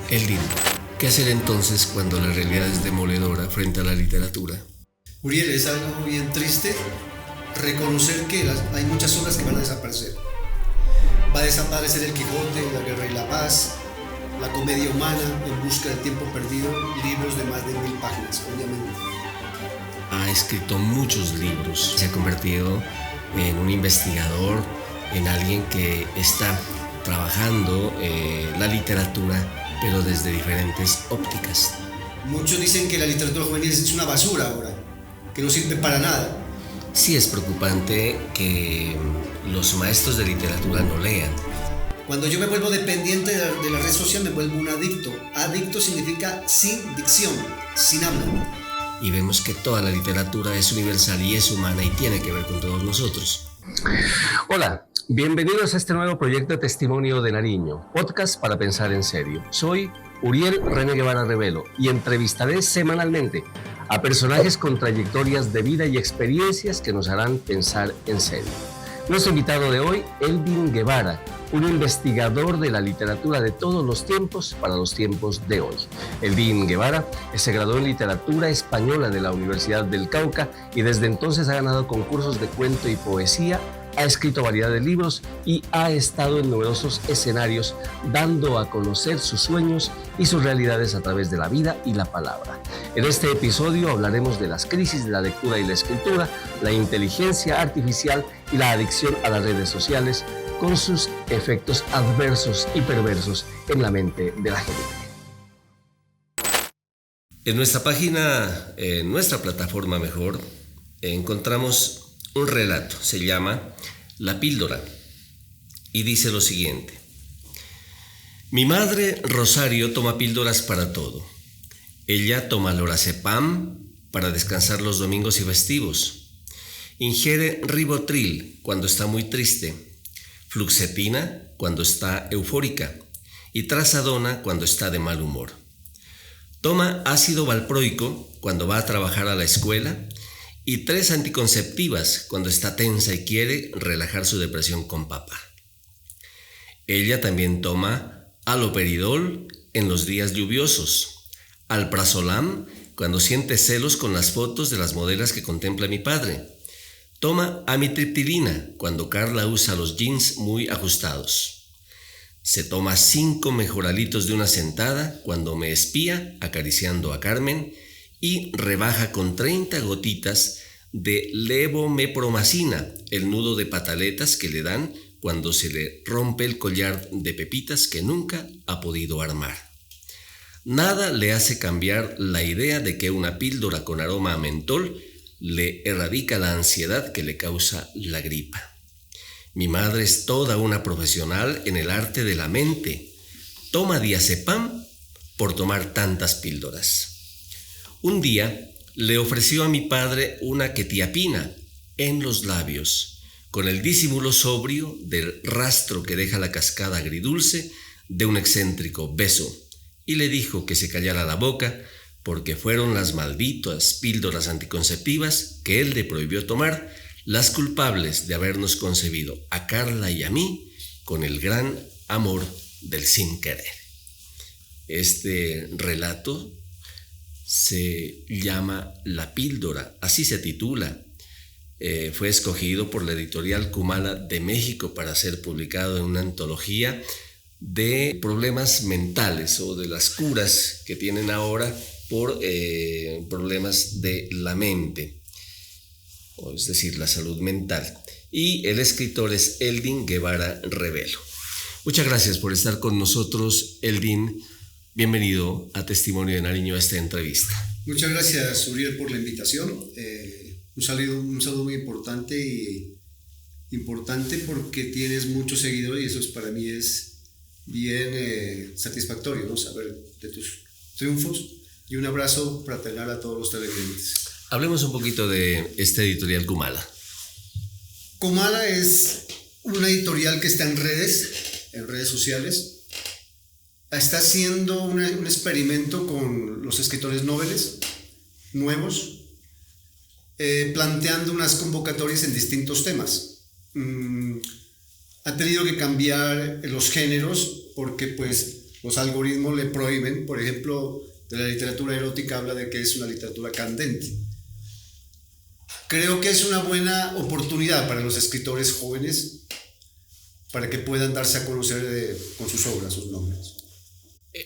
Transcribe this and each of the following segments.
Eldin, ¿qué hacer entonces cuando la realidad es demoledora frente a la literatura? Uriel, es algo bien triste reconocer que hay muchas obras que van a desaparecer. Va a desaparecer El Quijote, La Guerra y la Paz, La Comedia Humana, En Busca del Tiempo Perdido, libros de más de 1000 páginas, obviamente. Ha escrito muchos libros, se ha convertido en un investigador, en alguien que está trabajando la literatura, pero desde diferentes ópticas. Muchos dicen que la literatura juvenil es una basura ahora, que no sirve para nada. Sí es preocupante que los maestros de literatura no lean. Cuando yo me vuelvo dependiente de la red social, me vuelvo un adicto. Adicto significa sin dicción, sin habla. Y vemos que toda la literatura es universal y es humana y tiene que ver con todos nosotros. Hola, bienvenidos a este nuevo proyecto de Testimonio de Nariño, podcast para pensar en serio. Soy Uriel René Guevara Revelo y entrevistaré semanalmente a personajes con trayectorias de vida y experiencias que nos harán pensar en serio. Nuestro invitado de hoy, Eldin Guevara, un investigador de la literatura de todos los tiempos para los tiempos de hoy. Eldin Guevara se graduó en literatura española de la Universidad del Cauca y desde entonces ha ganado concursos de cuento y poesía, ha escrito variedad de libros y ha estado en numerosos escenarios dando a conocer sus sueños y sus realidades a través de la vida y la palabra. En este episodio hablaremos de las crisis de la lectura y la escritura, la inteligencia artificial y la adicción a las redes sociales, con sus efectos adversos y perversos en la mente de la gente. En nuestra página, en nuestra plataforma mejor, encontramos un relato, se llama La Píldora, y dice lo siguiente. Mi madre, Rosario, toma píldoras para todo. Ella toma lorazepam para descansar los domingos y festivos. Ingiere ribotril cuando está muy triste, fluoxetina cuando está eufórica y trazadona cuando está de mal humor. Toma ácido valproico cuando va a trabajar a la escuela y 3 anticonceptivas cuando está tensa y quiere relajar su depresión con papá. Ella también toma haloperidol en los días lluviosos, alprazolam cuando siente celos con las fotos de las modelos que contempla mi padre. Toma amitriptilina cuando Carla usa los jeans muy ajustados. Se toma 5 mejoralitos de una sentada cuando me espía acariciando a Carmen y rebaja con 30 gotitas de levomepromacina, el nudo de pataletas que le dan cuando se le rompe el collar de pepitas que nunca ha podido armar. Nada le hace cambiar la idea de que una píldora con aroma a mentol le erradica la ansiedad que le causa la gripa. Mi madre es toda una profesional en el arte de la mente. Toma diazepam por tomar tantas píldoras. Un día le ofreció a mi padre una quetiapina en los labios, con el disimulo sobrio del rastro que deja la cascada agridulce de un excéntrico beso, y le dijo que se callara la boca porque fueron las malditas píldoras anticonceptivas que él le prohibió tomar las culpables de habernos concebido a Carla y a mí con el gran amor del sin querer. Este relato se llama La Píldora, así se titula. Fue escogido por la editorial Kumala de México para ser publicado en una antología de problemas mentales o de las curas que tienen ahora por problemas de la mente, o es decir, la salud mental. Y el escritor es Eldin Guevara Revelo. Muchas gracias por estar con nosotros, Eldin. Bienvenido a Testimonio de Nariño, a esta entrevista. Muchas gracias, Uriel, por la invitación. Un saludo muy importante porque tienes muchos seguidores y eso para mí es bien satisfactorio, ¿no? Saber de tus triunfos, y un abrazo fraternal a todos los televidentes. Hablemos un poquito de esta editorial Kumala. Kumala es una editorial que está en redes sociales. Está haciendo un experimento con los escritores noveles nuevos, planteando unas convocatorias en distintos temas. Ha tenido que cambiar los géneros porque pues los algoritmos le prohíben. Por ejemplo, de la literatura erótica habla de que es una literatura candente. Creo que es una buena oportunidad para los escritores jóvenes para que puedan darse a conocer con sus obras, sus nombres.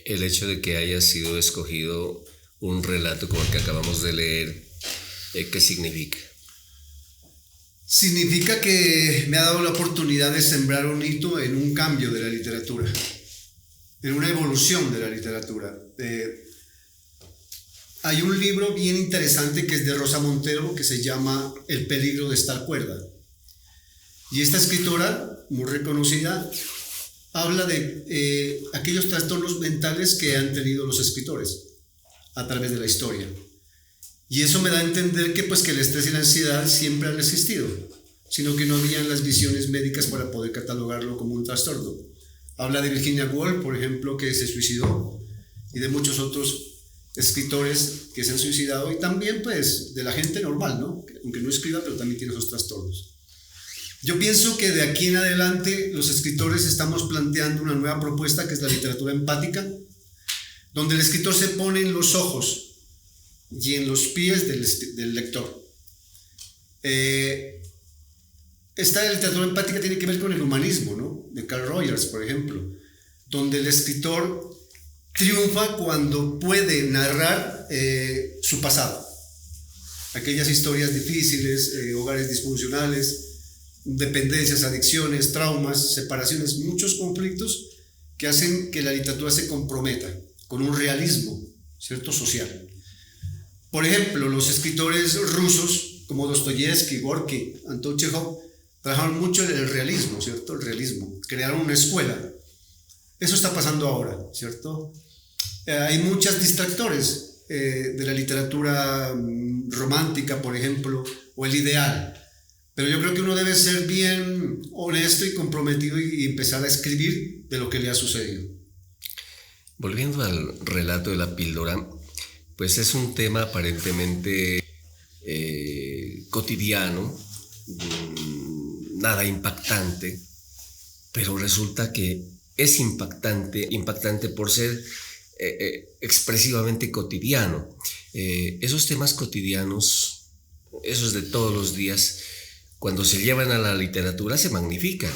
El hecho de que haya sido escogido un relato como el que acabamos de leer, ¿qué significa? Significa que me ha dado la oportunidad de sembrar un hito en un cambio de la literatura, en una evolución de la literatura. Hay un libro bien interesante que es de Rosa Montero que se llama El peligro de estar cuerda. Y esta escritora, muy reconocida, habla de aquellos trastornos mentales que han tenido los escritores a través de la historia. Y eso me da a entender que el estrés y la ansiedad siempre han existido, sino que no habían las visiones médicas para poder catalogarlo como un trastorno. Habla de Virginia Woolf, por ejemplo, que se suicidó, y de muchos otros escritores que se han suicidado, y también de la gente normal, ¿no? Aunque no escriba, pero también tiene esos trastornos. Yo pienso que de aquí en adelante los escritores estamos planteando una nueva propuesta que es la literatura empática, donde el escritor se pone en los ojos y en los pies del lector. Esta literatura empática tiene que ver con el humanismo, ¿no? De Carl Rogers, por ejemplo, donde el escritor triunfa cuando puede narrar su pasado, aquellas historias difíciles, hogares disfuncionales, dependencias, adicciones, traumas, separaciones, muchos conflictos que hacen que la literatura se comprometa con un realismo, ¿cierto?, social. Por ejemplo, los escritores rusos como Dostoyevsky, Gorky, Anton Chekhov trabajaron mucho en el realismo, ¿cierto?, el realismo, crearon una escuela. Eso está pasando ahora, ¿cierto? Hay muchos distractores de la literatura romántica, por ejemplo, o el ideal. Pero yo creo que uno debe ser bien honesto y comprometido y empezar a escribir de lo que le ha sucedido. Volviendo al relato de la píldora, pues es un tema aparentemente cotidiano, nada impactante, pero resulta que es impactante por ser expresivamente cotidiano. Esos temas cotidianos, esos de todos los días, cuando se llevan a la literatura se magnifican.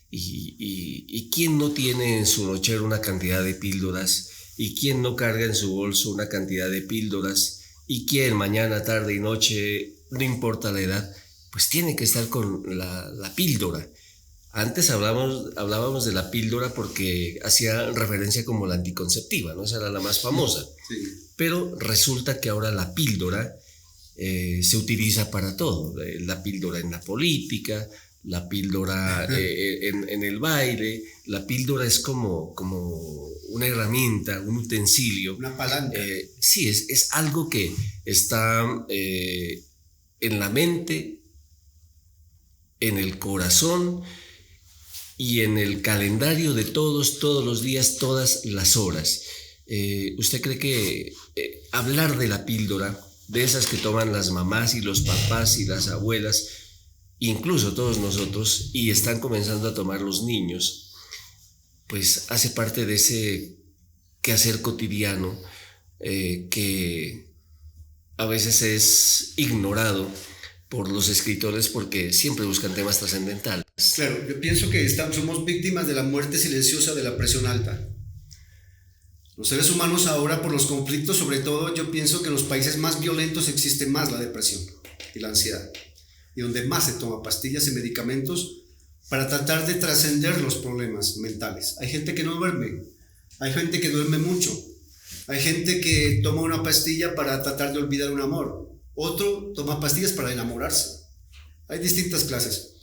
¿Y quién no tiene en su nochero una cantidad de píldoras? ¿Y quién no carga en su bolso una cantidad de píldoras? ¿Y quién mañana, tarde y noche, no importa la edad, pues tiene que estar con la píldora? Antes hablábamos de la píldora porque hacía referencia como la anticonceptiva, ¿no? Esa era la más famosa. Sí. Pero resulta que ahora la píldora se utiliza para todo. La píldora en la política, la píldora en el baile. La píldora es como una herramienta, un utensilio. Una palanca. Sí, es algo que está en la mente, en el corazón y en el calendario de todos los días, todas las horas. ¿Usted cree que hablar de la píldora, de esas que toman las mamás y los papás y las abuelas, incluso todos nosotros, y están comenzando a tomar los niños, pues hace parte de ese quehacer cotidiano que a veces es ignorado por los escritores porque siempre buscan temas trascendentales? Claro, yo pienso que somos víctimas de la muerte silenciosa de la presión alta. Los seres humanos ahora, por los conflictos, sobre todo, yo pienso que en los países más violentos existe más la depresión y la ansiedad, y donde más se toma pastillas y medicamentos para tratar de trascender los problemas mentales. Hay gente que no duerme, hay gente que duerme mucho, hay gente que toma una pastilla para tratar de olvidar un amor, otro toma pastillas para enamorarse. Hay distintas clases.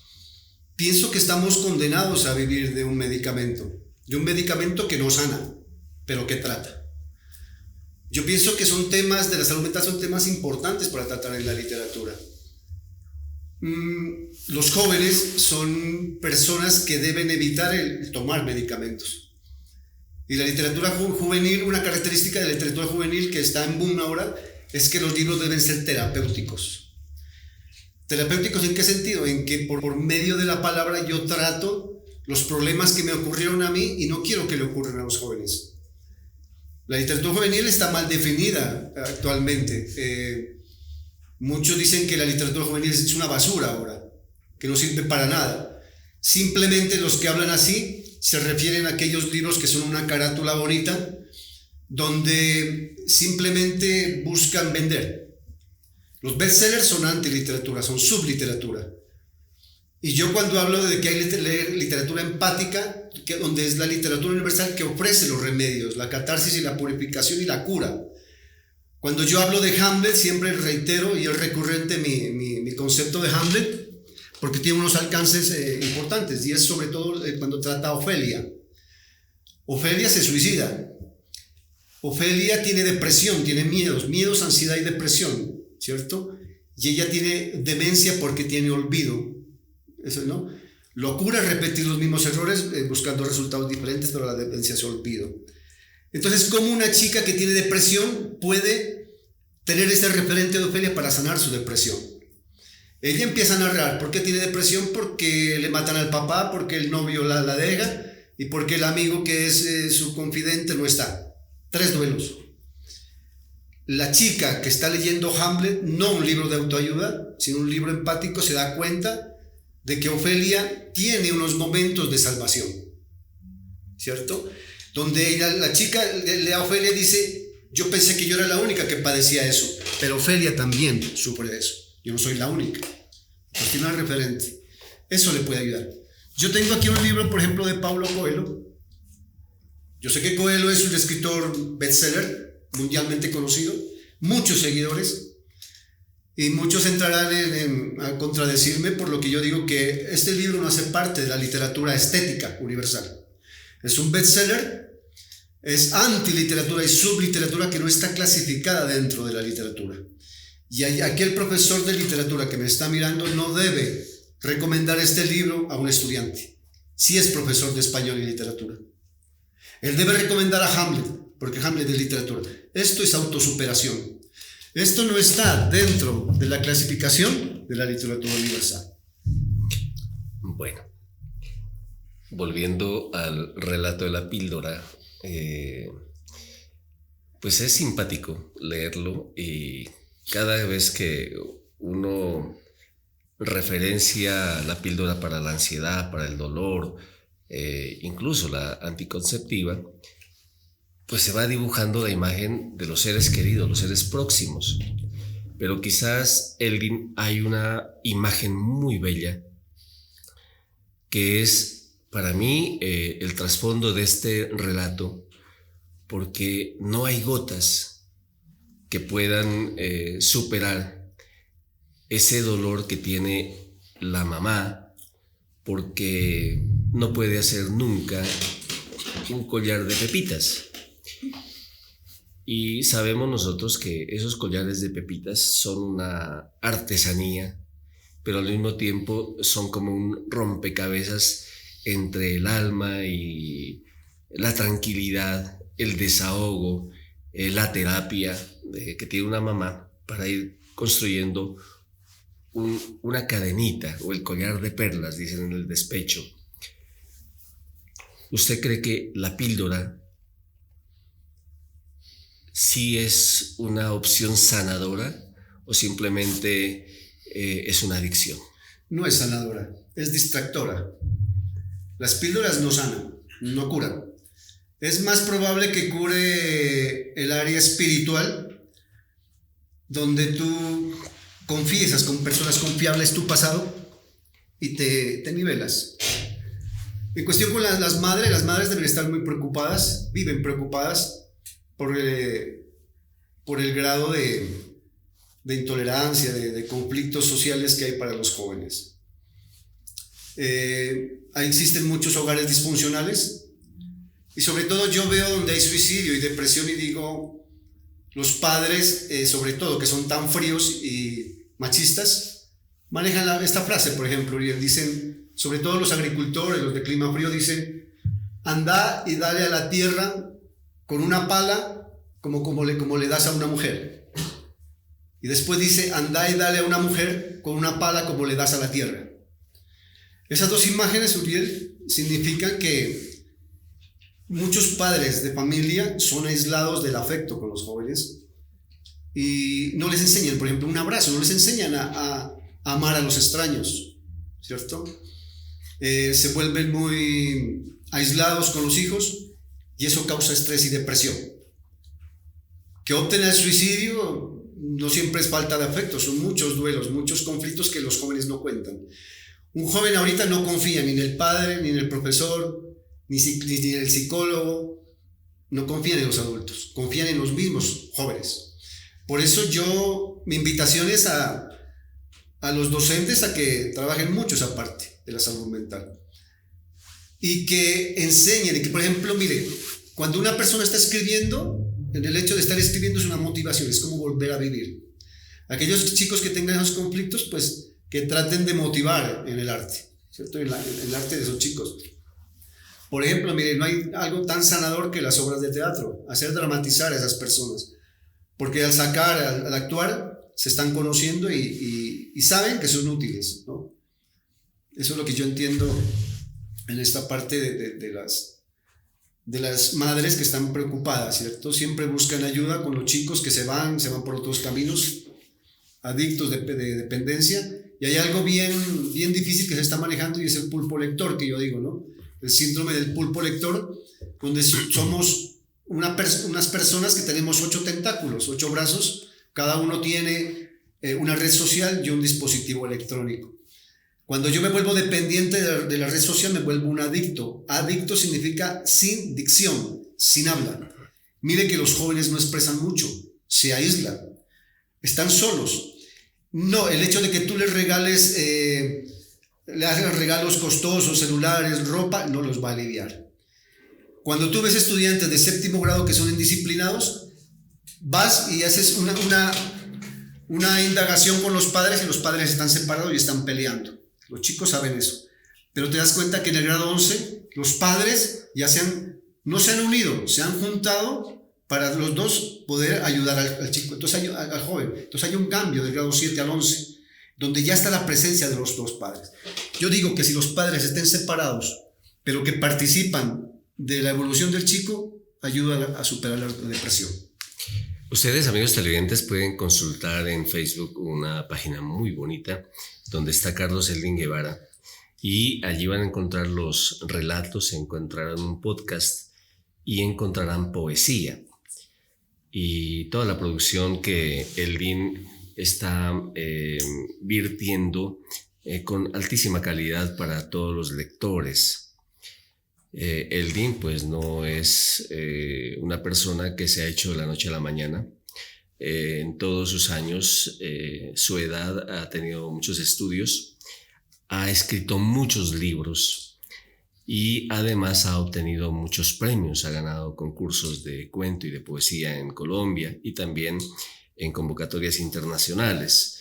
Pienso que estamos condenados a vivir de un medicamento que no sana, pero que trata. Yo pienso que son temas de la salud mental, son temas importantes para tratar en la literatura. Los jóvenes son personas que deben evitar el tomar medicamentos. Y la literatura juvenil, una característica de la literatura juvenil que está en boom ahora, es que los libros deben ser terapéuticos. ¿Terapéuticos en qué sentido? En que por medio de la palabra yo trato los problemas que me ocurrieron a mí y no quiero que le ocurran a los jóvenes. La literatura juvenil está mal definida actualmente. Muchos dicen que la literatura juvenil es una basura ahora, que no sirve para nada. Simplemente los que hablan así se refieren a aquellos libros que son una carátula bonita, donde simplemente buscan vender. Los bestsellers son antiliteratura, son subliteratura. Y yo cuando hablo de que hay literatura empática, donde es la literatura universal que ofrece los remedios, la catarsis y la purificación y la cura. Cuando yo hablo de Hamlet, siempre reitero y es recurrente mi concepto de Hamlet, porque tiene unos alcances importantes, y es sobre todo cuando trata a Ofelia. Ofelia se suicida. Ofelia tiene depresión, tiene miedos, ansiedad y depresión, ¿cierto? Y ella tiene demencia porque tiene olvido. Eso, ¿no? Locura es repetir los mismos errores buscando resultados diferentes, pero la demencia es olvido. Entonces, ¿cómo una chica que tiene depresión puede tener este referente de Ofelia para sanar su depresión? Ella empieza a narrar por qué tiene depresión, porque le matan al papá, porque el novio la deja y porque el amigo que es su confidente no está. 3 duelos. La chica que está leyendo Hamlet, no un libro de autoayuda, sino un libro empático, se da cuenta de que Ofelia tiene unos momentos de salvación, ¿cierto? Donde la chica lee a Ofelia y dice, yo pensé que yo era la única que padecía eso, pero Ofelia también sufre de eso, yo no soy la única. Pues tiene una referente, eso le puede ayudar. Yo tengo aquí un libro, por ejemplo, de Paulo Coelho. Yo sé que Coelho es un escritor bestseller, mundialmente conocido, muchos seguidores, y muchos entrarán a contradecirme por lo que yo digo que este libro no hace parte de la literatura estética universal. Es un bestseller, es antiliteratura y subliteratura que no está clasificada dentro de la literatura. Y aquel profesor de literatura que me está mirando no debe recomendar este libro a un estudiante, si es profesor de español y literatura. Él debe recomendar a Hamlet, porque Hamlet es literatura. Esto es autosuperación. Esto no está dentro de la clasificación de la literatura universal. Bueno, volviendo al relato de la píldora, pues es simpático leerlo, y cada vez que uno referencia la píldora para la ansiedad, para el dolor, incluso la anticonceptiva, pues se va dibujando la imagen de los seres queridos, los seres próximos. Pero quizás, Elgin, hay una imagen muy bella que es para mí el trasfondo de este relato, porque no hay gotas que puedan superar ese dolor que tiene la mamá, porque no puede hacer nunca un collar de pepitas. Y sabemos nosotros que esos collares de pepitas son una artesanía, pero al mismo tiempo son como un rompecabezas entre el alma y la tranquilidad, el desahogo, la terapia que tiene una mamá para ir construyendo una cadenita, o el collar de perlas, dicen en el despecho. ¿Usted cree que la píldora sí es una opción sanadora o simplemente es una adicción? No es sanadora, es distractora. Las píldoras no sanan, no curan. Es más probable que cure el área espiritual, donde tú confiesas con personas confiables tu pasado y te nivelas. En cuestión con las madres deben estar muy preocupadas, viven preocupadas por el grado de intolerancia, de conflictos sociales que hay para los jóvenes. Existen muchos hogares disfuncionales, y sobre todo yo veo donde hay suicidio y depresión y digo, los padres, sobre todo, que son tan fríos y machistas, manejan esta frase, por ejemplo, y dicen, sobre todo los agricultores, los de clima frío, dicen, anda y dale a la tierra con una pala como le das a una mujer. Y después dice, anda y dale a una mujer con una pala como le das a la tierra. Esas dos imágenes, Uriel, significan que muchos padres de familia son aislados del afecto con los jóvenes y no les enseñan, por ejemplo, un abrazo, no les enseñan a amar a los extraños, ¿cierto? Se vuelven muy aislados con los hijos y eso causa estrés y depresión. Que opten al suicidio no siempre es falta de afecto, son muchos duelos, muchos conflictos que los jóvenes no cuentan. Un joven ahorita no confía ni en el padre, ni en el profesor, ni en el psicólogo, no confían en los adultos, confían en los mismos jóvenes. Por eso mi invitación es a los docentes a que trabajen mucho esa parte de la salud mental y que enseñen, y que por ejemplo, mire, cuando una persona está escribiendo, en el hecho de estar escribiendo es una motivación, es como volver a vivir. Aquellos chicos que tengan esos conflictos, pues que traten de motivar en el arte, ¿cierto? En el arte de esos chicos. Por ejemplo, mire, no hay algo tan sanador que las obras de teatro, hacer dramatizar a esas personas, porque al actuar, se están conociendo y saben que son útiles, ¿no? Eso es lo que yo entiendo en esta parte de las madres que están preocupadas, ¿cierto? Siempre buscan ayuda con los chicos que se van por otros caminos, adictos de dependencia, y hay algo bien difícil que se está manejando y es el pulpo lector, que yo digo, ¿no? El síndrome del pulpo lector, donde somos unas personas que tenemos 8 tentáculos, 8 brazos, cada uno tiene una red social y un dispositivo electrónico. Cuando yo me vuelvo dependiente de la red social, me vuelvo un adicto. Adicto significa sin dicción, sin habla. Mire que los jóvenes no expresan mucho, se aíslan, están solos. No, el hecho de que tú les regales, le hagas regalos costosos, celulares, ropa, no los va a aliviar. Cuando tú ves estudiantes de 7º grado que son indisciplinados, vas y haces una indagación con los padres y los padres están separados y están peleando. Los chicos saben eso. Pero te das cuenta que en el grado 11 los padres no se han unido, se han juntado para los dos poder ayudar al chico, entonces al joven. Entonces hay un cambio del grado 7 al 11, donde ya está la presencia de los dos padres. Yo digo que si los padres estén separados, pero que participan de la evolución del chico, ayudan a superar la depresión. Ustedes, amigos televidentes, pueden consultar en Facebook una página muy bonita donde está Carlos Eldin Guevara y allí van a encontrar los relatos, encontrarán un podcast y encontrarán poesía y toda la producción que Eldin está virtiendo con altísima calidad para todos los lectores. Eldin pues no es una persona que se ha hecho de la noche a la mañana. En todos sus años, su edad, ha tenido muchos estudios, ha escrito muchos libros y además ha obtenido muchos premios, ha ganado concursos de cuento y de poesía en Colombia y también en convocatorias internacionales.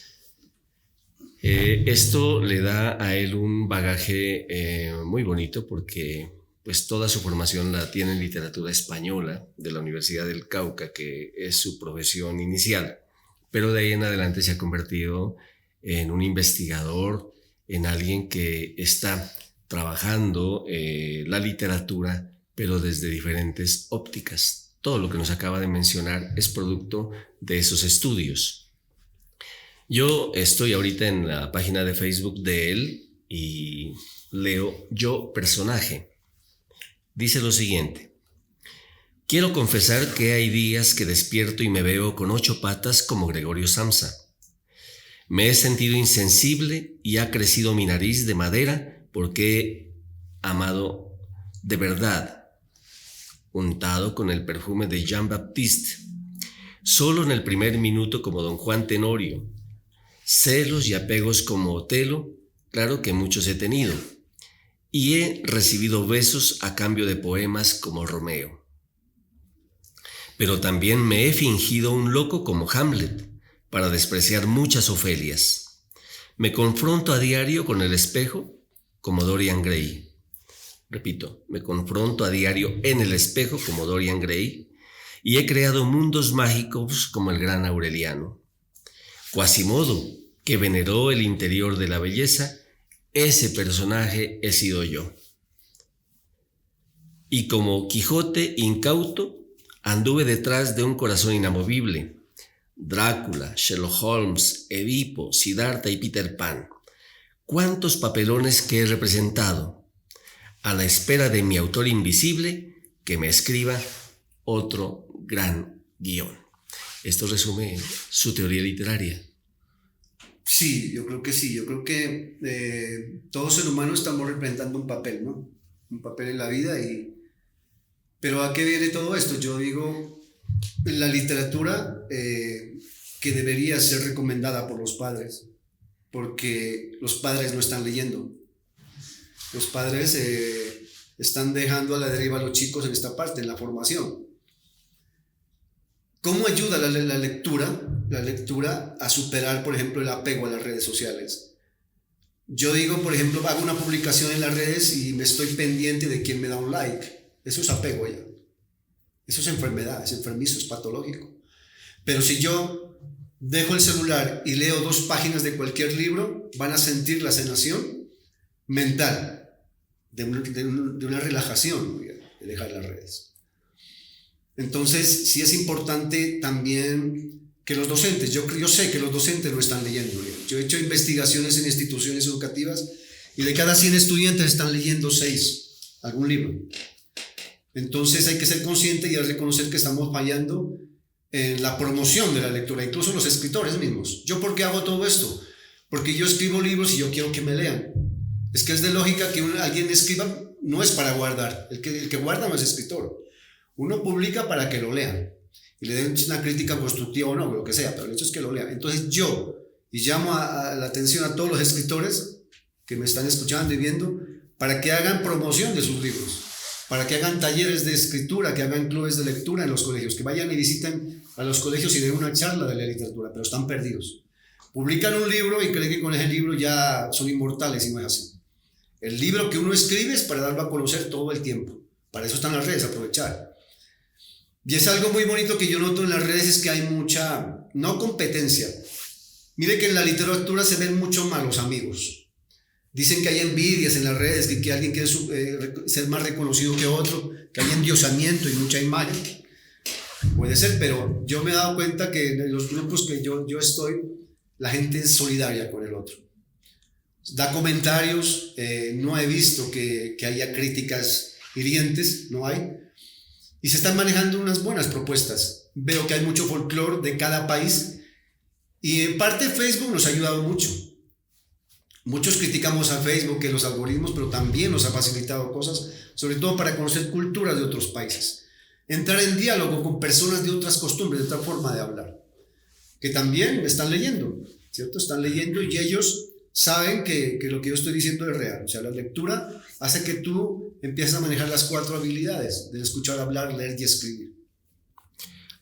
Esto le da a él un bagaje muy bonito porque pues toda su formación la tiene en literatura española de la Universidad del Cauca, que es su profesión inicial, pero de ahí en adelante se ha convertido en un investigador, en alguien que está trabajando la literatura, pero desde diferentes ópticas. Todo lo que nos acaba de mencionar es producto de esos estudios. Yo estoy ahorita en la página de Facebook de él y leo Yo Personaje. Dice lo siguiente: quiero confesar que hay días que despierto y me veo con 8 patas como Gregorio Samsa. Me he sentido insensible y ha crecido mi nariz de madera porque he amado de verdad, untado con el perfume de Jean-Baptiste, solo en el primer minuto como Don Juan Tenorio, celos y apegos como Otelo, claro que muchos he tenido. Y he recibido besos a cambio de poemas como Romeo. Pero también me he fingido un loco como Hamlet para despreciar muchas Ofelias. Me confronto a diario con el espejo como Dorian Gray. Repito, me confronto a diario en el espejo como Dorian Gray y he creado mundos mágicos como el gran Aureliano. Quasimodo, que veneró el interior de la belleza, ese personaje he sido yo. y como Quijote incauto anduve detrás de un corazón inamovible. Drácula, Sherlock Holmes, Edipo, Siddhartha y Peter Pan. ¿Cuántos papelones que he representado? A la espera de mi autor invisible que me escriba otro gran guión. Esto resume su teoría literaria. Sí, yo creo que sí. Yo creo que todo ser humano estamos representando un papel, ¿no? Un papel en la vida. Pero ¿a qué viene todo esto? Yo digo, la literatura que debería ser recomendada por los padres, porque los padres no están leyendo. Los padres están dejando a la deriva a los chicos en esta parte, en la formación. ¿Cómo ayuda la lectura a superar, por ejemplo, el apego a las redes sociales? Yo digo, por ejemplo, hago una publicación en las redes y me estoy pendiente de quién me da un like. Eso es apego ya. Eso es enfermedad, es enfermizo, es patológico. Pero si yo dejo el celular y leo 2 páginas de cualquier libro, van a sentir la sanación mental de una relajación de dejar las redes. Entonces, sí es importante también que los docentes, yo sé que los docentes lo están leyendo. Yo he hecho investigaciones en instituciones educativas y de cada 100 estudiantes están leyendo 6, algún libro. Entonces hay que ser consciente y reconocer que estamos fallando en la promoción de la lectura, incluso los escritores mismos. ¿Yo por qué hago todo esto? Porque yo escribo libros y yo quiero que me lean. Es que es de lógica que alguien escriba, no es para guardar. El que guarda no es escritor. Uno publica para que lo lean y le den una crítica constructiva o no, lo que sea, pero el hecho es que lo lean. Entonces y llamo a la atención a todos los escritores que me están escuchando y viendo para que hagan promoción de sus libros, para que hagan talleres de escritura, que hagan clubes de lectura en los colegios, que vayan y visiten a los colegios y den una charla de la literatura, pero están perdidos. Publican un libro y creen que con ese libro ya son inmortales y no es así. El libro que uno escribe es para darlo a conocer todo el tiempo. Para eso están las redes, aprovechar. Y es algo muy bonito que yo noto en las redes, es que hay mucha, no competencia. Mire que en la literatura se ven muchos malos amigos. Dicen que hay envidias en las redes, que alguien quiere ser más reconocido que otro, que hay endiosamiento y mucha imagen. Puede ser, pero yo me he dado cuenta que en los grupos que yo estoy, la gente es solidaria con el otro. Da comentarios, no he visto que haya críticas hirientes, no hay. Y se están manejando unas buenas propuestas. Veo que hay mucho folclore de cada país y en parte Facebook nos ha ayudado mucho. Muchos criticamos a Facebook, que los algoritmos, pero también nos ha facilitado cosas, sobre todo para conocer culturas de otros países. Entrar en diálogo con personas de otras costumbres, de otra forma de hablar, que también están leyendo, ¿cierto? Están leyendo y ellos saben que lo que yo estoy diciendo es real. O sea, la lectura hace que tú empieces a manejar las 4 habilidades de escuchar, hablar, leer y escribir.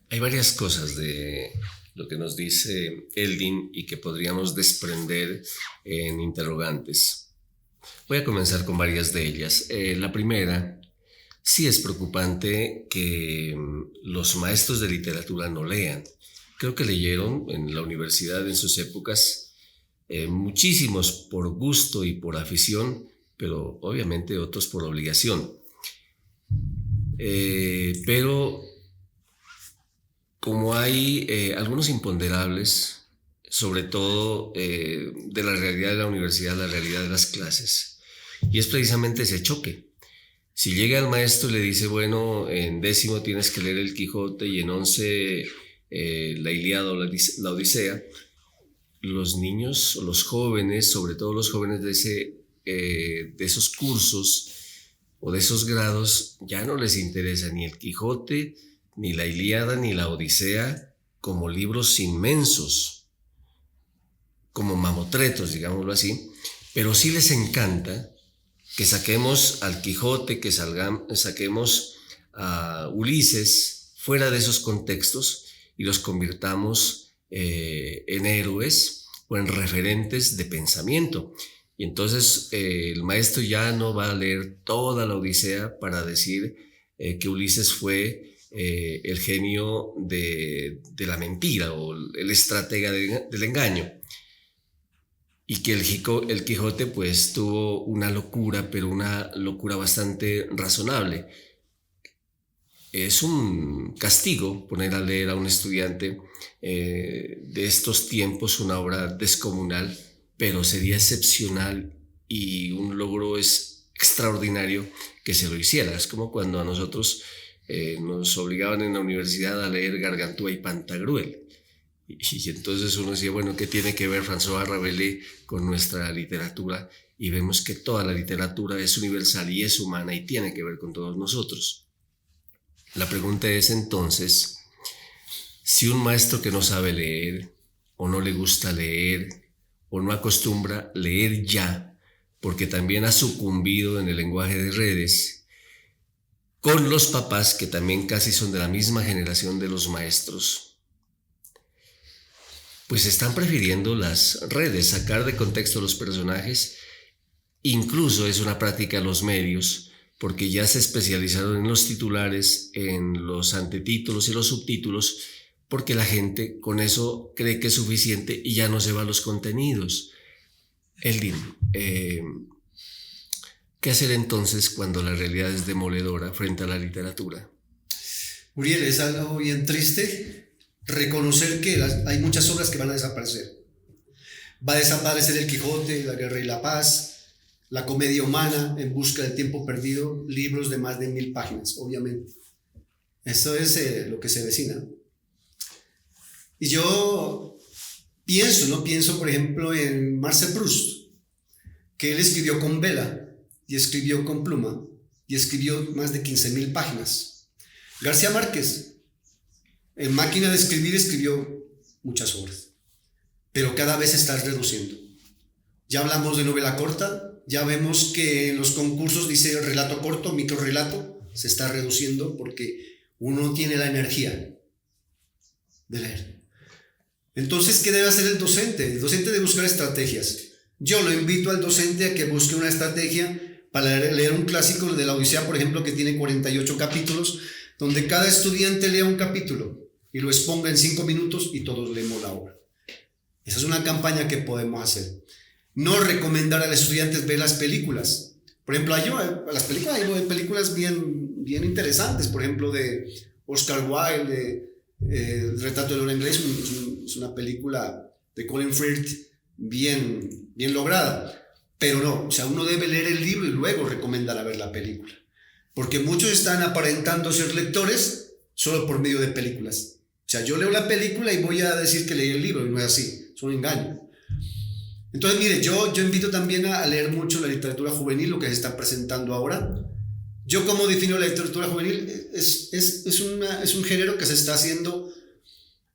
Hay varias cosas de lo que nos dice Eldin y que podríamos desprender en interrogantes. Voy a comenzar con varias de ellas. La primera, sí es preocupante que los maestros de literatura no lean. Creo que leyeron en la universidad en sus épocas muchísimos por gusto y por afición, pero obviamente otros por obligación. Pero como hay algunos imponderables, sobre todo de la realidad de la universidad, la realidad de las clases, y es precisamente ese choque. Si llega el maestro y le dice, bueno, en 10º tienes que leer el Quijote y en 11 la Ilíada o la Odisea, los niños, los jóvenes, sobre todo los jóvenes de esos cursos o de esos grados, ya no les interesa ni el Quijote, ni la Ilíada, ni la Odisea como libros inmensos, como mamotretos, digámoslo así, pero sí les encanta que saquemos al Quijote, que saquemos a Ulises fuera de esos contextos y los convirtamos en héroes o en referentes de pensamiento. Y entonces el maestro ya no va a leer toda la Odisea para decir que Ulises fue el genio de la mentira o el estratega del engaño. Y que el Quijote pues tuvo una locura, pero una locura bastante razonable. es un castigo poner a leer a un estudiante de estos tiempos una obra descomunal, pero sería excepcional y un logro es extraordinario que se lo hiciera. Es como cuando a nosotros nos obligaban en la universidad a leer Gargantúa y Pantagruel. Y entonces uno decía, bueno, ¿qué tiene que ver François Rabelais con nuestra literatura? Y vemos que toda la literatura es universal y es humana y tiene que ver con todos nosotros. La pregunta es entonces, si un maestro que no sabe leer, o no le gusta leer, o no acostumbra leer ya, porque también ha sucumbido en el lenguaje de redes, con los papás que también casi son de la misma generación de los maestros, pues están prefiriendo las redes, sacar de contexto los personajes. Incluso es una práctica de los medios, porque ya se especializaron en los titulares, en los antetítulos y los subtítulos, porque la gente con eso cree que es suficiente y ya no se va a los contenidos. Eldin, ¿qué hacer entonces cuando la realidad es demoledora frente a la literatura? Uriel, es algo bien triste reconocer que hay muchas obras que van a desaparecer. Va a desaparecer El Quijote, La Guerra y la Paz, La Comedia Humana, En Busca del Tiempo Perdido, libros de más de 1000 páginas, obviamente. Eso es lo que se avecina. Y yo pienso por ejemplo en Marcel Proust, que él escribió con vela y escribió con pluma y escribió más de 15.000 páginas. García Márquez, en máquina de escribir, escribió muchas obras, pero cada vez se está reduciendo. Ya hablamos de novela corta, ya vemos que en los concursos dice relato corto, microrrelato, se está reduciendo porque uno no tiene la energía de leer. Entonces, ¿qué debe hacer el docente? El docente debe buscar estrategias. Yo lo invito al docente a que busque una estrategia para leer un clásico de la Odisea, por ejemplo, que tiene 48 capítulos, donde cada estudiante lea un capítulo y lo exponga en 5 minutos y todos leemos la obra. Esa es una campaña que podemos hacer. No recomendar a los estudiantes ver las películas. Por ejemplo, hay películas bien interesantes, por ejemplo, de Oscar Wilde, El retrato de Dorian Gray, es una película de Colin Firth bien lograda. Pero no, o sea, uno debe leer el libro y luego recomendar a ver la película. Porque muchos están aparentando ser lectores solo por medio de películas. O sea, yo leo la película y voy a decir que leí el libro, y no es así, es un engaño. Entonces, mire, yo invito también a leer mucho la literatura juvenil, lo que se está presentando ahora. Yo, ¿cómo defino la literatura juvenil? Es un género que se está haciendo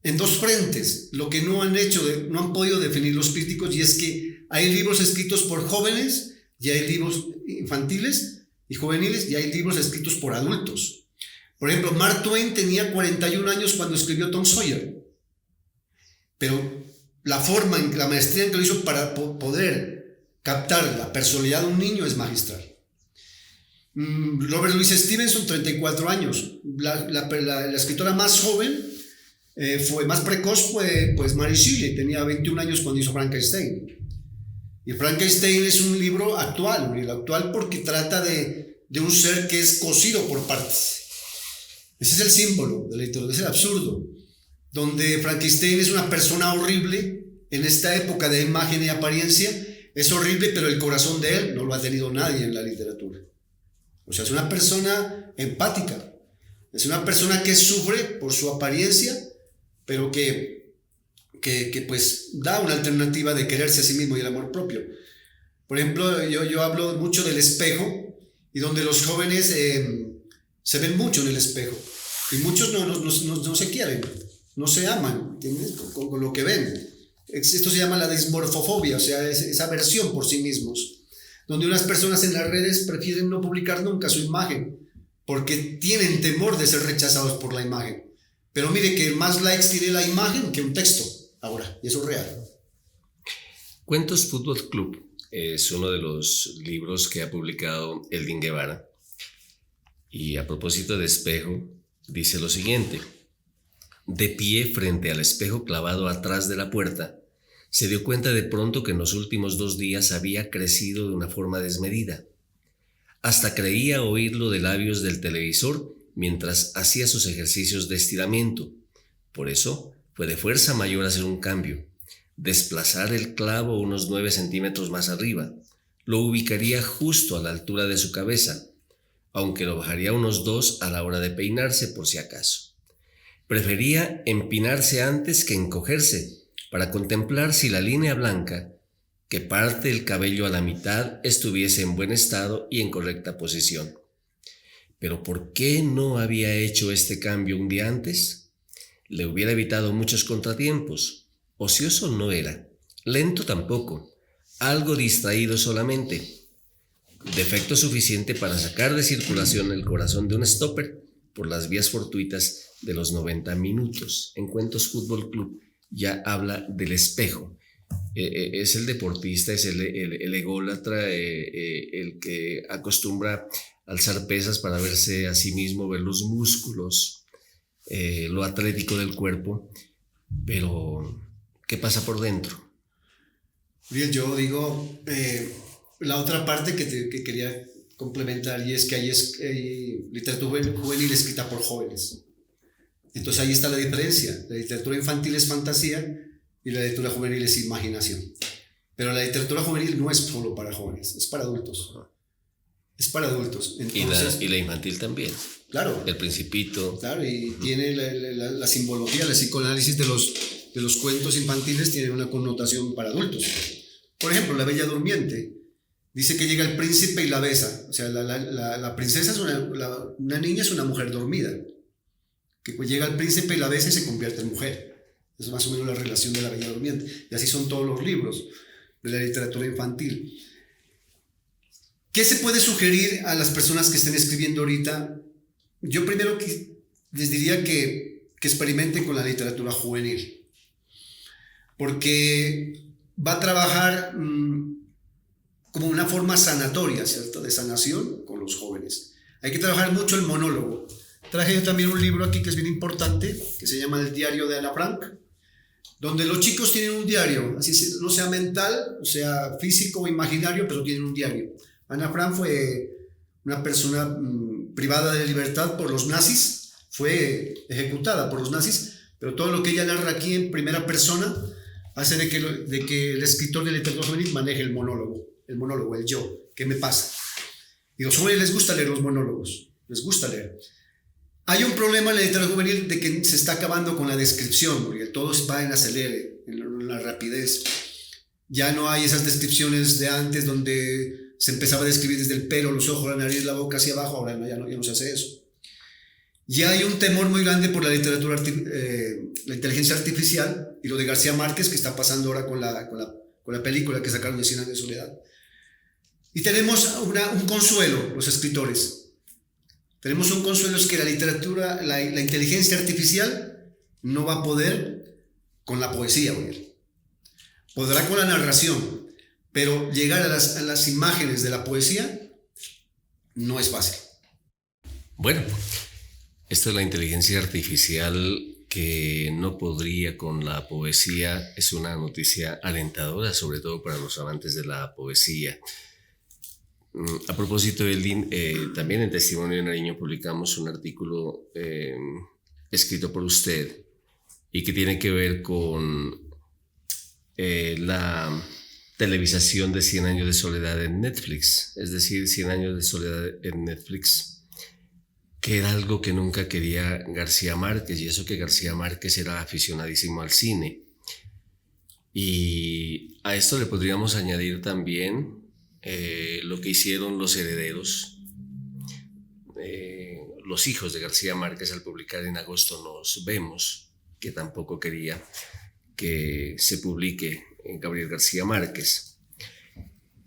en dos frentes. Lo que no han podido definir los críticos, y es que hay libros escritos por jóvenes, y hay libros infantiles y juveniles, y hay libros escritos por adultos. Por ejemplo, Mark Twain tenía 41 años cuando escribió Tom Sawyer, pero la maestría en que lo hizo para poder captar la personalidad de un niño es magistral. Robert Louis Stevenson, 34 años. La escritora más joven, más precoz, fue pues Mary Shelley, tenía 21 años cuando hizo Frankenstein. Y Frankenstein es un libro actual porque trata de un ser que es cosido por partes. Ese es el símbolo de la literatura, es el absurdo, donde Frankenstein es una persona horrible en esta época de imagen y apariencia, es horrible, pero el corazón de él no lo ha tenido nadie en la literatura. O sea, es una persona empática, es una persona que sufre por su apariencia, pero que pues da una alternativa de quererse a sí mismo y el amor propio. Por ejemplo, yo hablo mucho del espejo, y donde los jóvenes se ven mucho en el espejo, y muchos no se quieren, no se aman, ¿entiendes? Con lo que ven. Esto se llama la dismorfofobia, o sea, esa aversión por sí mismos, donde unas personas en las redes prefieren no publicar nunca su imagen, porque tienen temor de ser rechazados por la imagen. Pero mire que más likes tiene la imagen que un texto ahora, y eso es real. Cuentos Fútbol Club es uno de los libros que ha publicado Eldin Guevara. Y a propósito de espejo, dice lo siguiente: de pie frente al espejo clavado atrás de la puerta, se dio cuenta de pronto que en los últimos 2 días había crecido de una forma desmedida. Hasta creía oírlo de labios del televisor mientras hacía sus ejercicios de estiramiento. Por eso fue de fuerza mayor hacer un cambio. Desplazar el clavo unos 9 centímetros más arriba. Lo ubicaría justo a la altura de su cabeza, aunque lo bajaría unos 2 a la hora de peinarse por si acaso. Prefería empinarse antes que encogerse para contemplar si la línea blanca, que parte el cabello a la mitad, estuviese en buen estado y en correcta posición. Pero ¿por qué no había hecho este cambio un día antes? Le hubiera evitado muchos contratiempos. Ocioso no era, lento tampoco, algo distraído solamente. Defecto suficiente para sacar de circulación el corazón de un stopper por las vías fortuitas de los 90 minutos. En Cuentos Fútbol Club ya habla del espejo. Es el deportista, es el ególatra, el que acostumbra alzar pesas para verse a sí mismo, ver los músculos, lo atlético del cuerpo. Pero, ¿qué pasa por dentro? Bien, yo digo, la otra parte que quería complementar, y es que hay literatura juvenil escrita por jóvenes. Entonces ahí está la diferencia. La literatura infantil es fantasía y la literatura juvenil es imaginación. Pero la literatura juvenil no es solo para jóvenes, es para adultos. Es para adultos. Entonces, y la infantil también. Claro. El Principito. Claro, y tiene la simbología, el psicoanálisis de los cuentos infantiles tiene una connotación para adultos. Por ejemplo, La Bella Durmiente. Dice que llega el príncipe y la besa. O sea, la princesa es una niña, es una mujer dormida. Que pues llega el príncipe y la besa y se convierte en mujer. Es más o menos la relación de La Bella Durmiente. Y así son todos los libros de la literatura infantil. ¿Qué se puede sugerir a las personas que estén escribiendo ahorita? Yo primero les diría que experimenten con la literatura juvenil. Porque va a trabajar como una forma sanatoria, ¿cierto? De sanación con los jóvenes. Hay que trabajar mucho el monólogo. Traje yo también un libro aquí que es bien importante, que se llama El diario de Ana Frank, donde los chicos tienen un diario, así no sea mental, o sea físico o imaginario, pero tienen un diario. Ana Frank fue una persona privada de libertad por los nazis, fue ejecutada por los nazis, pero todo lo que ella narra aquí en primera persona hace de que el escritor de literatura juvenil maneje el monólogo, el yo, ¿qué me pasa? Y a los jóvenes les gusta leer los monólogos, les gusta leer. Hay un problema en la literatura juvenil de que se está acabando con la descripción, porque todo va en acelere, en la rapidez. Ya no hay esas descripciones de antes donde se empezaba a describir desde el pelo, los ojos, la nariz, la boca hacia abajo. Ahora ya no se hace eso. Ya hay un temor muy grande por la literatura, la inteligencia artificial, y lo de García Márquez que está pasando ahora con la película que sacaron de 100 años de soledad. Y tenemos un consuelo, los escritores. Tenemos un consuelo, es que la literatura, la inteligencia artificial no va a poder con la poesía, podrá con la narración, pero llegar a las imágenes de la poesía no es fácil. Bueno, esto de la inteligencia artificial que no podría con la poesía es una noticia alentadora, sobre todo para los amantes de la poesía. A propósito, Eldin, también en Testimonio de Nariño publicamos un artículo escrito por usted y que tiene que ver con la televisación de 100 años de soledad en Netflix, es decir, 100 años de soledad en Netflix, que era algo que nunca quería García Márquez, y eso que García Márquez era aficionadísimo al cine. Y a esto le podríamos añadir también lo que hicieron los herederos, los hijos de García Márquez, al publicar En agosto nos vemos, que tampoco quería que se publique en Gabriel García Márquez.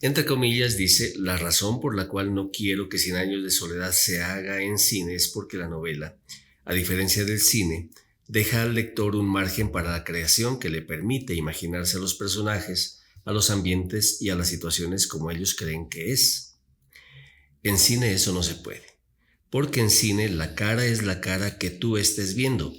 Entre comillas dice: la razón por la cual no quiero que 100 años de soledad se haga en cine es porque la novela, a diferencia del cine, deja al lector un margen para la creación que le permite imaginarse a los personajes, a los ambientes y a las situaciones como ellos creen que es. En cine eso no se puede, porque en cine la cara es la cara que tú estés viendo.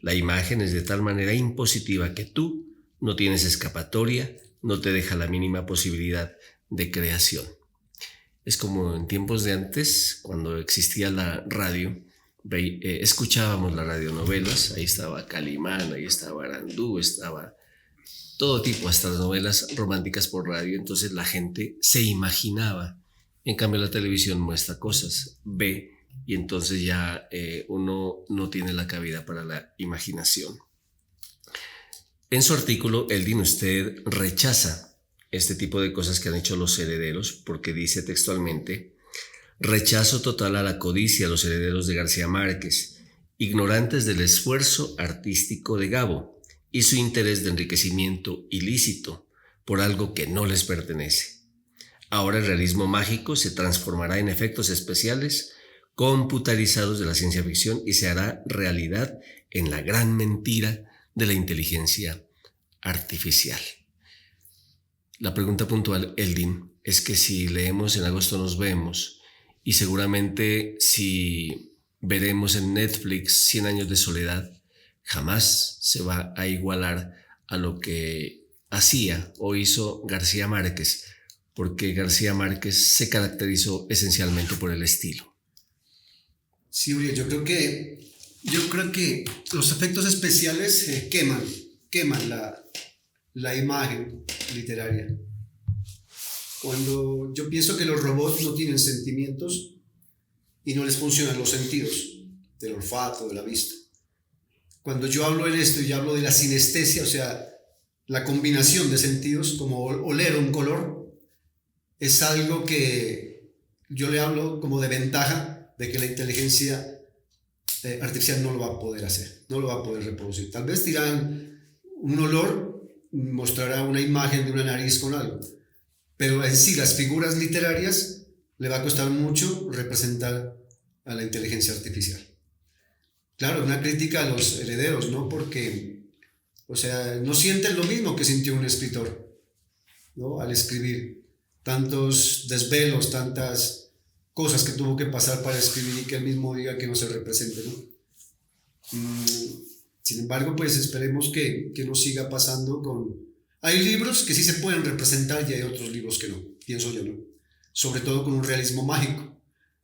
La imagen es de tal manera impositiva que tú no tienes escapatoria, no te deja la mínima posibilidad de creación. Es como en tiempos de antes, cuando existía la radio escuchábamos las radionovelas, ahí estaba Calimán, ahí estaba Arandú, estaba todo tipo, hasta las novelas románticas por radio, entonces la gente se imaginaba. En cambio la televisión muestra cosas, ve, y entonces ya uno no tiene la cabida para la imaginación. En su artículo, Eldin, usted rechaza este tipo de cosas que han hecho los herederos, porque dice textualmente: rechazo total a la codicia de los herederos de García Márquez, ignorantes del esfuerzo artístico de Gabo y su interés de enriquecimiento ilícito por algo que no les pertenece. Ahora el realismo mágico se transformará en efectos especiales computarizados de la ciencia ficción y se hará realidad en la gran mentira de la inteligencia artificial. La pregunta puntual, Eldin, es que si leemos En agosto nos vemos, y seguramente si veremos en Netflix 100 años de soledad, jamás se va a igualar a lo que hacía o hizo García Márquez, porque García Márquez se caracterizó esencialmente por el estilo. Sí, Uriel, yo creo que los efectos especiales queman la imagen literaria. Cuando yo pienso que los robots no tienen sentimientos y no les funcionan los sentidos del olfato, de la vista. Cuando yo hablo de esto y hablo de la sinestesia, o sea, la combinación de sentidos, como oler un color, es algo que yo le hablo como de ventaja de que la inteligencia artificial no lo va a poder hacer, no lo va a poder reproducir. Tal vez dirán un olor, mostrará una imagen de una nariz con algo, pero en sí las figuras literarias le va a costar mucho representar a la inteligencia artificial. Claro, una crítica a los herederos, ¿no? Porque, o sea, no sienten lo mismo que sintió un escritor, ¿no? Al escribir tantos desvelos, tantas cosas que tuvo que pasar para escribir y que él mismo diga que no se represente, ¿no? Sin embargo, pues esperemos que no siga pasando con... Hay libros que sí se pueden representar y hay otros libros que no, pienso yo, ¿no? Sobre todo con un realismo mágico,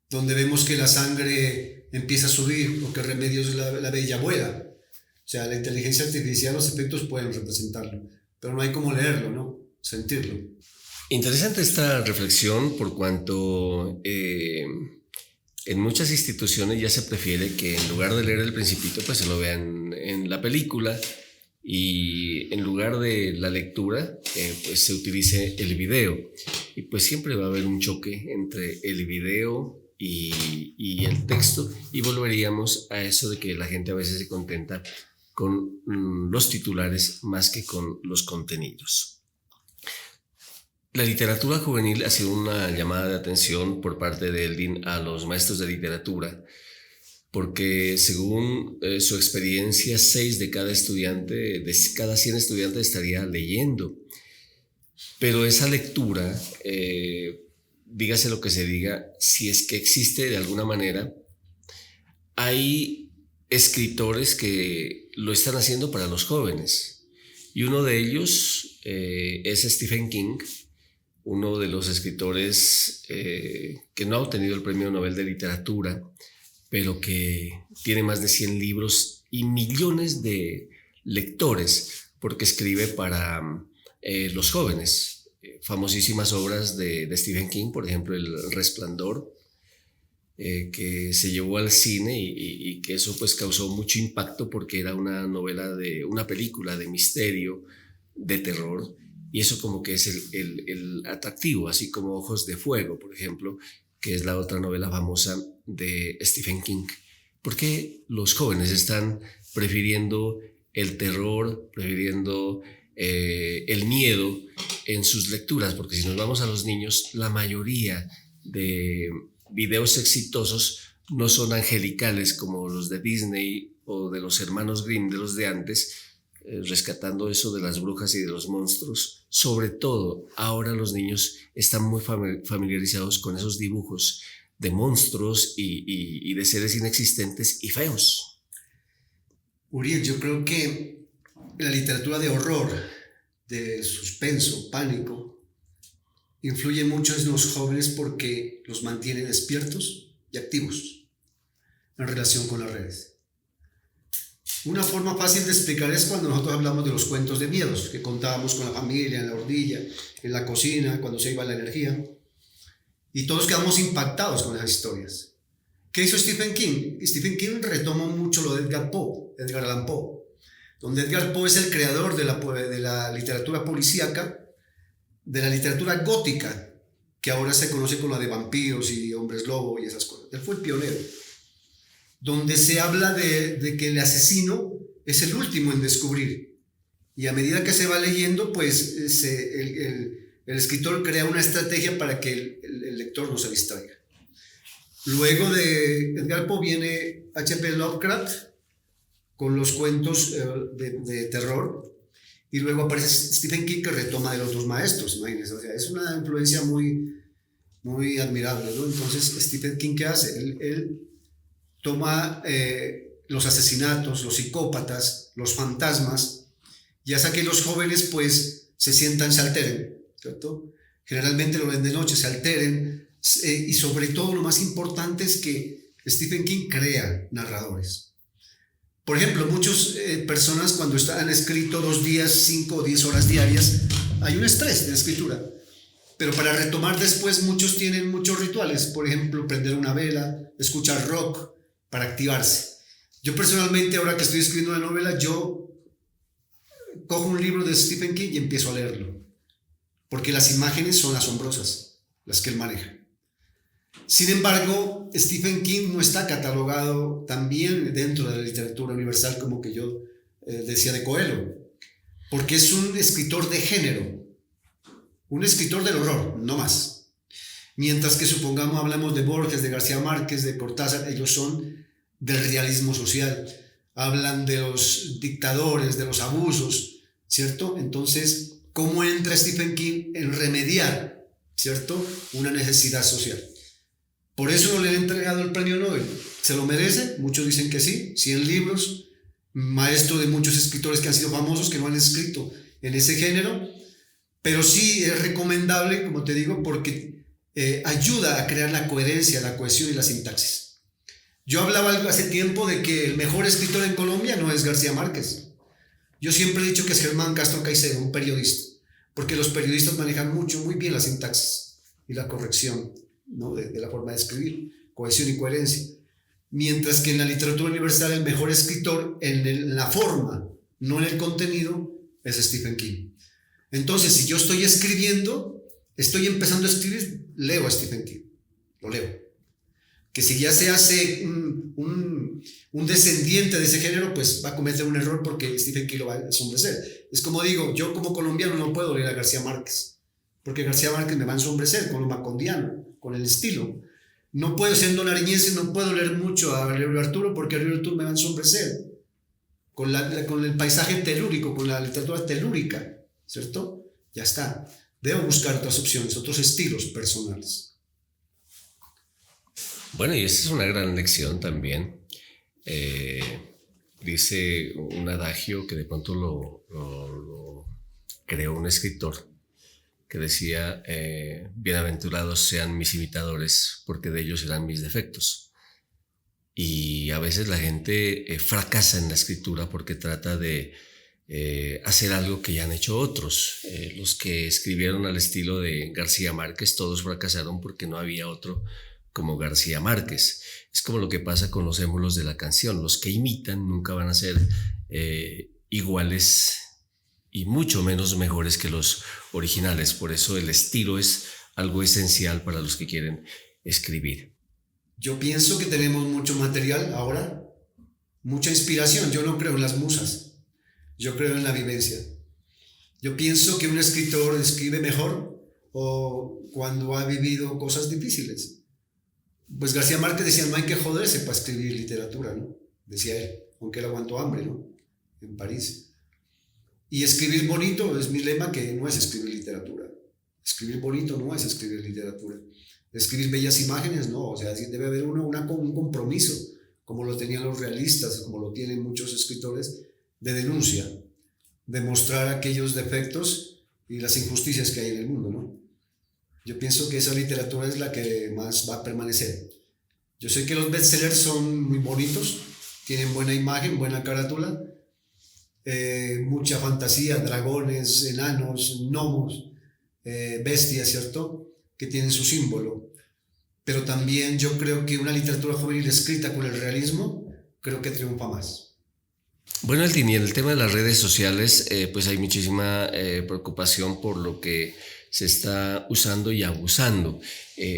donde vemos que la sangre empieza a subir o que Remedios la bella vuela. O sea, la inteligencia artificial, los efectos pueden representarlo, pero no hay cómo leerlo, ¿no? Sentirlo. Interesante esta reflexión por cuanto en muchas instituciones ya se prefiere que en lugar de leer El Principito pues se lo vean en la película, y en lugar de la lectura pues se utilice el video, y pues siempre va a haber un choque entre el video y el texto, y volveríamos a eso de que la gente a veces se contenta con los titulares más que con los contenidos. La literatura juvenil ha sido una llamada de atención por parte de Eldin a los maestros de literatura, porque según su experiencia, 6 de cada 100 estudiantes estaría leyendo. Pero esa lectura, dígase lo que se diga, si es que existe de alguna manera, hay escritores que lo están haciendo para los jóvenes. Y uno de ellos es Stephen King, uno de los escritores que no ha obtenido el Premio Nobel de Literatura, pero que tiene más de 100 libros y millones de lectores, porque escribe para los jóvenes. Famosísimas obras de Stephen King, por ejemplo, El Resplandor, que se llevó al cine y que eso pues causó mucho impacto porque era una película de misterio, de terror, y eso como que es el atractivo, así como Ojos de Fuego, por ejemplo, que es la otra novela famosa de Stephen King. ¿Por qué los jóvenes están prefiriendo el terror, prefiriendo el miedo en sus lecturas? Porque si nos vamos a los niños, la mayoría de videos exitosos no son angelicales como los de Disney o de los hermanos Grimm, de los de antes, rescatando eso de las brujas y de los monstruos. Sobre todo, ahora los niños están muy familiarizados con esos dibujos de monstruos y de seres inexistentes y feos. Uriel, yo creo que la literatura de horror, de suspenso, pánico, influye mucho en los jóvenes porque los mantiene despiertos y activos. en relación con las redes. Una forma fácil de explicar es cuando nosotros hablamos de los cuentos de miedos que contábamos con la familia, en la orilla, en la cocina, cuando se iba la energía. Y todos quedamos impactados con esas historias. ¿Qué hizo Stephen King? Stephen King retomó mucho lo de Edgar Allan Poe, donde Edgar Poe es el creador de la literatura policíaca, de la literatura gótica, que ahora se conoce como la de vampiros y hombres lobo y esas cosas. Él fue el pionero, donde se habla de que el asesino es el último en descubrir. Y a medida que se va leyendo, pues el escritor crea una estrategia para que el lector no se distraiga. Luego de Edgar Poe viene H.P. Lovecraft con los cuentos de terror, y luego aparece Stephen King, que retoma de los dos maestros, imagínense. O sea, es una influencia muy, muy admirable, ¿no? Entonces, Stephen King, ¿qué hace? Él toma los asesinatos, los psicópatas, los fantasmas, y hace que los jóvenes pues se sientan, se alteren, ¿cierto? Generalmente lo ven de noche, se alteren, y sobre todo lo más importante es que Stephen King crea narradores. Por ejemplo, muchas personas cuando han escrito 2 días, 5 o 10 horas diarias, hay un estrés de escritura. Pero para retomar después, muchos tienen muchos rituales. Por ejemplo, prender una vela, escuchar rock para activarse. Yo personalmente, ahora que estoy escribiendo una novela, yo cojo un libro de Stephen King y empiezo a leerlo. Porque las imágenes son asombrosas, las que él maneja. Sin embargo, Stephen King no está catalogado también dentro de la literatura universal como que yo decía de Coelho, porque es un escritor de género, un escritor del horror, no más. Mientras que supongamos hablamos de Borges, de García Márquez, de Cortázar, ellos son del realismo social, hablan de los dictadores, de los abusos, ¿cierto? Entonces, ¿cómo entra Stephen King en remediar, ¿cierto?, una necesidad social? Por eso no le han entregado el premio Nobel. ¿Se lo merece? Muchos dicen que sí. 100 libros, maestro de muchos escritores que han sido famosos, que no han escrito en ese género, pero sí es recomendable, como te digo, porque ayuda a crear la coherencia, la cohesión y la sintaxis. Yo hablaba algo hace tiempo de que el mejor escritor en Colombia no es García Márquez. Yo siempre he dicho que es Germán Castro Caicedo, un periodista, porque los periodistas manejan muy bien la sintaxis y la corrección, ¿no?, de la forma de escribir, cohesión y coherencia. Mientras que en la literatura universal el mejor escritor en la forma, no en el contenido, es Stephen King. Entonces, si yo estoy escribiendo, estoy empezando a escribir, leo a Stephen King, lo leo. Que si ya se hace un descendiente de ese género, pues va a cometer un error porque Stephen King lo va a ensombrecer. Es como digo, yo como colombiano no puedo leer a García Márquez, porque García Márquez me va a ensombrecer con lo macondiano, con el estilo. No puedo, siendo nariñense, no puedo leer mucho a Río Arturo, porque Río Arturo me va a ensombrecer con el paisaje telúrico, con la literatura telúrica, ¿cierto? Ya está. Debo buscar otras opciones, otros estilos personales. Bueno, y esa es una gran lección también. Dice un adagio que de pronto lo creó un escritor, que decía, bienaventurados sean mis imitadores, porque de ellos serán mis defectos. Y a veces la gente fracasa en la escritura porque trata de hacer algo que ya han hecho otros. Los que escribieron al estilo de García Márquez, todos fracasaron porque no había otro como García Márquez. Es como lo que pasa con los émulos de la canción. Los que imitan nunca van a ser iguales y mucho menos mejores que los originales. Por eso el estilo es algo esencial para los que quieren escribir. Yo pienso que tenemos mucho material ahora, mucha inspiración. Yo no creo en las musas, yo creo en la vivencia. Yo pienso que un escritor escribe mejor o cuando ha vivido cosas difíciles. Pues García Márquez decía, no hay que joderse para escribir literatura, ¿no? Decía él, aunque él aguantó hambre, ¿no?, en París. Y escribir bonito es mi lema, que no es escribir literatura. Escribir bonito no es escribir literatura. Escribir bellas imágenes, no. O sea, debe haber un compromiso, como lo tenían los realistas, como lo tienen muchos escritores, de denuncia, de mostrar aquellos defectos y las injusticias que hay en el mundo, ¿no? Yo pienso que esa literatura es la que más va a permanecer. Yo sé que los bestsellers son muy bonitos, tienen buena imagen, buena carátula, mucha fantasía, dragones, enanos, gnomos, bestias, ¿cierto? Que tienen su símbolo. Pero también yo creo que una literatura juvenil escrita con el realismo, creo que triunfa más. Bueno, Eldin, y en el tema de las redes sociales, pues hay muchísima preocupación por lo que se está usando y abusando.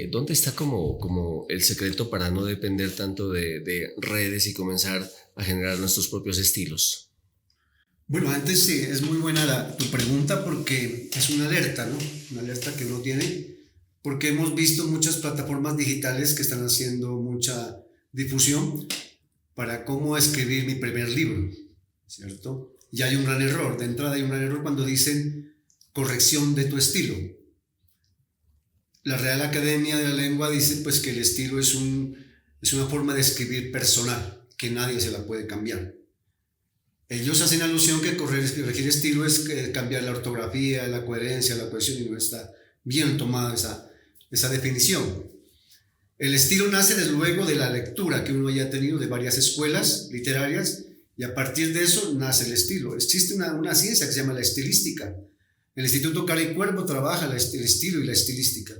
¿Dónde está como el secreto para no depender tanto de redes y comenzar a generar nuestros propios estilos? Bueno, antes sí, es muy buena tu pregunta porque es una alerta, ¿no? Una alerta que uno tiene, porque hemos visto muchas plataformas digitales que están haciendo mucha difusión para cómo escribir mi primer libro, ¿cierto? Y hay un gran error, de entrada hay un gran error cuando dicen corrección de tu estilo. La Real Academia de la Lengua dice pues que el estilo es una forma de escribir personal, que nadie se la puede cambiar. Ellos hacen alusión que corregir estilo es cambiar la ortografía, la coherencia, la cohesión, y no está bien tomada esa definición. El estilo nace desde luego de la lectura que uno haya tenido de varias escuelas literarias, y a partir de eso nace el estilo. Existe una ciencia que se llama la estilística. El Instituto Cara y Cuervo trabaja el estilo y la estilística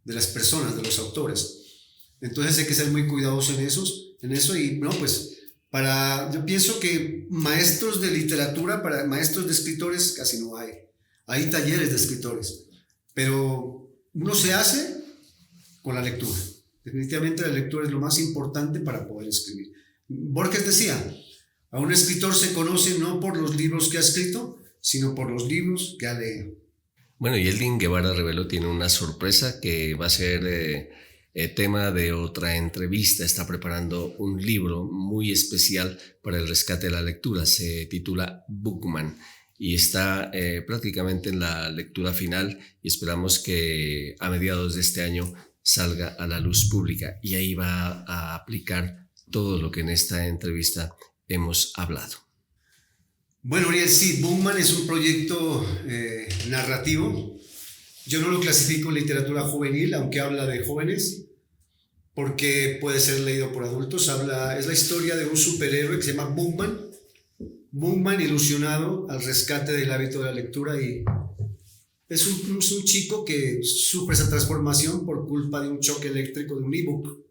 de las personas, de los autores. Entonces hay que ser muy cuidadosos en eso y no, pues yo pienso que maestros de literatura, para maestros de escritores casi no hay. Hay talleres de escritores, pero uno se hace con la lectura. Definitivamente la lectura es lo más importante para poder escribir. Borges decía, a un escritor se conoce no por los libros que ha escrito, sino por los libros que ha leído. Bueno, y Eldin Guevara Revelo tiene una sorpresa que va a ser tema de otra entrevista. Está preparando un libro muy especial para el rescate de la lectura. Se titula Bookman y está prácticamente en la lectura final y esperamos que a mediados de este año salga a la luz pública y ahí va a aplicar todo lo que en esta entrevista hemos hablado. Bueno, Uriel, sí, Bookman es un proyecto narrativo. Yo no lo clasifico en literatura juvenil, aunque habla de jóvenes, porque puede ser leído por adultos. Es la historia de un superhéroe que se llama Bookman ilusionado al rescate del hábito de la lectura, y es un chico que sufre esa transformación por culpa de un choque eléctrico de un ebook,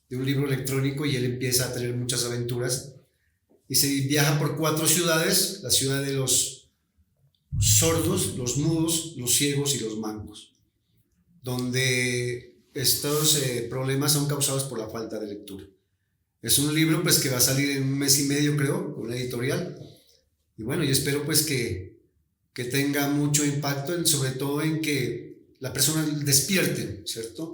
de un libro electrónico, y él empieza a tener muchas aventuras. Y se viaja por 4 ciudades, la ciudad de los sordos, los mudos, los ciegos y los mancos, donde estos problemas son causados por la falta de lectura. Es un libro pues que va a salir en 1 mes y medio, creo, con una editorial. Y bueno, yo espero pues que tenga mucho impacto, sobre todo en que la persona despierte, ¿cierto?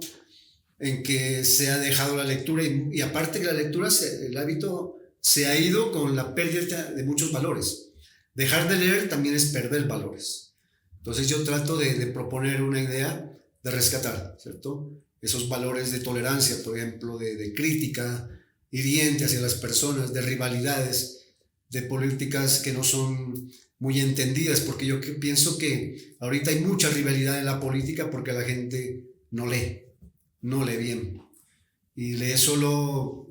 En que se ha dejado la lectura y aparte que la lectura, el hábito se ha ido con la pérdida de muchos valores. Dejar de leer también es perder valores. Entonces yo trato de proponer una idea de rescatar, ¿cierto? Esos valores de tolerancia, por ejemplo, de crítica hiriente hacia las personas, de rivalidades, de políticas que no son muy entendidas, porque yo pienso que ahorita hay mucha rivalidad en la política porque la gente no lee bien y lee solo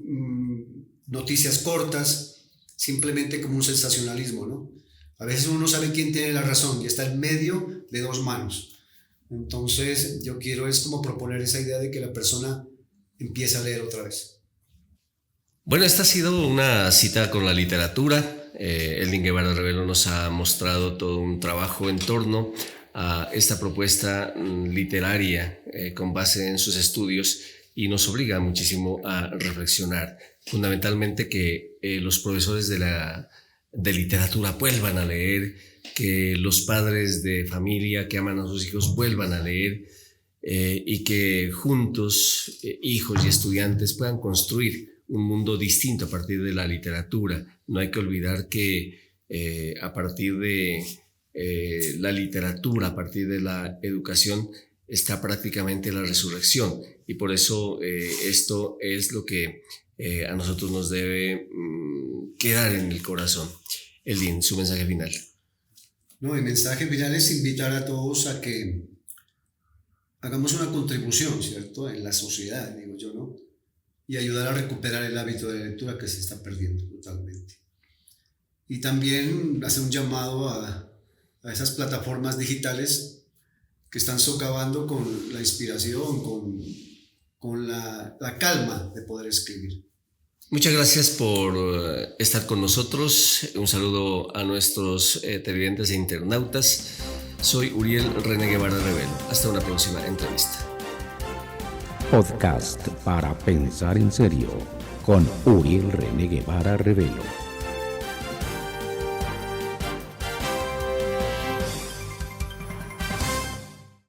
noticias cortas, simplemente como un sensacionalismo, ¿no? A veces uno no sabe quién tiene la razón y está en medio de 2 manos. Entonces yo quiero es como proponer esa idea de que la persona empiece a leer otra vez. Bueno, esta ha sido una cita con la literatura. Eldin Guevara Revelo nos ha mostrado todo un trabajo en torno a esta propuesta literaria con base en sus estudios y nos obliga muchísimo a reflexionar. Fundamentalmente que los profesores de literatura vuelvan a leer, que los padres de familia que aman a sus hijos vuelvan a leer y que juntos, hijos y estudiantes, puedan construir un mundo distinto a partir de la literatura. No hay que olvidar que a partir de la literatura, a partir de la educación, está prácticamente la resurrección y por eso esto es lo que a nosotros nos debe quedar en el corazón. Eldin, su mensaje final. No, mi mensaje final es invitar a todos a que hagamos una contribución, ¿cierto? En la sociedad, digo yo, ¿no? y ayudar a recuperar el hábito de lectura que se está perdiendo totalmente. Y también hacer un llamado a esas plataformas digitales que están socavando con la inspiración, con la calma de poder escribir. Muchas gracias por estar con nosotros. Un saludo a nuestros televidentes e internautas. Soy Uriel René Guevara Revelo. Hasta una próxima entrevista. Podcast para pensar en serio con Uriel René Guevara Revelo.